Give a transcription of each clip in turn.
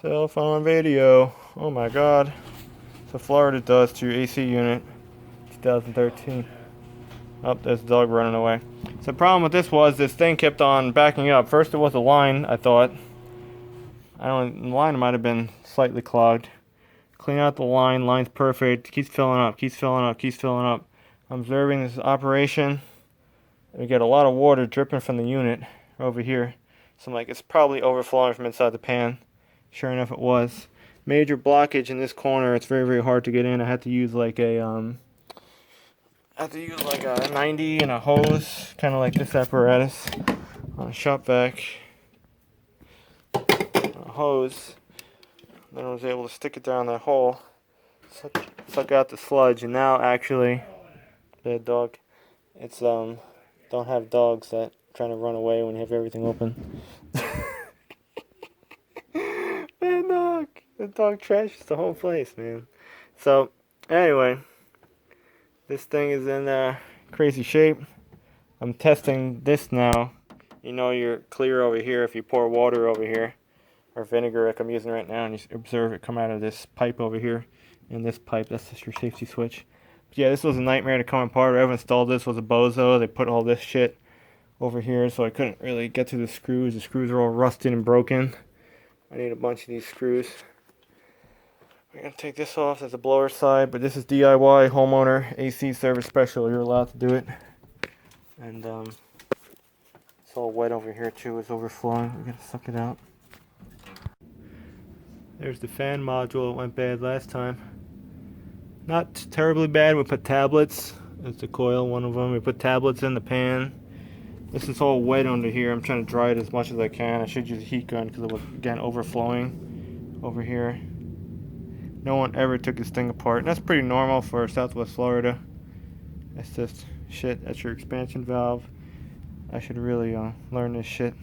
Cell phone video. Oh my god. So Florida does to your AC unit. 2013. Oh, there's a dog running away. So the problem with this was this thing kept on backing up. First it was a line, I thought. The line might have been slightly clogged. Clean out the line. Line's perfect. Keeps filling up. Keeps filling up. Keeps filling up. I'm observing this operation. We get a lot of water dripping from the unit over here. So I'm like, it's probably overflowing from inside the pan. Sure enough, it was. Major blockage in this corner. It's very, very hard to get in. I had to use like a 90 and a hose, kind of like this apparatus on a shop vac. A hose. Then I was able to stick it down that hole, suck out the sludge, and now actually, bad dog. It's don't have dogs that trying to run away when you have everything open. Bad dog. The dog trashes the whole place, man. So anyway, this thing is in crazy shape. I'm testing this now. You know you're clear over here if you pour water over here, or vinegar like I'm using right now, and you observe it come out of this pipe over here. And this pipe, that's just your safety switch. But yeah, this was a nightmare to come apart. Whoever installed this was a bozo. They put all this shit over here, so I couldn't really get to the screws. The screws are all rusted and broken. I need a bunch of these screws. We're going to take this off. That's the blower side, but this is DIY, homeowner, AC service special. You're allowed to do it. And it's all wet over here too. It's overflowing. We're going to suck it out. There's the fan module. It went bad last time. Not terribly bad. We put tablets. That's the coil, one of them. We put tablets in the pan. This is all wet under here. I'm trying to dry it as much as I can. I should use a heat gun because it was, again, overflowing over here. No one ever took this thing apart. And that's pretty normal for Southwest Florida. That's just shit. That's your expansion valve. I should really learn this shit.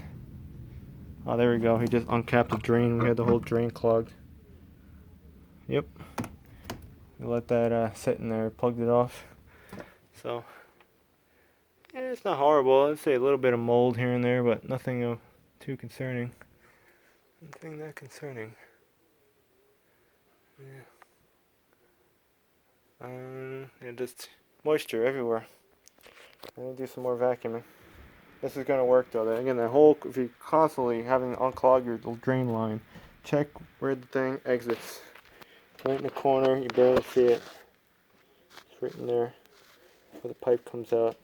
Oh, there we go. He just uncapped the drain. We had the whole drain clogged. Yep. We let that sit in there. Plugged it off. So, yeah, it's not horrible. I'd say a little bit of mold here and there, but nothing too concerning. Nothing that concerning. Yeah. Just moisture everywhere. I'm gonna do some more vacuuming. This is gonna work though. Again, that whole, if you're constantly having to unclog your drain line, check where the thing exits. Right in the corner, you barely see it. It's right in there where the pipe comes out.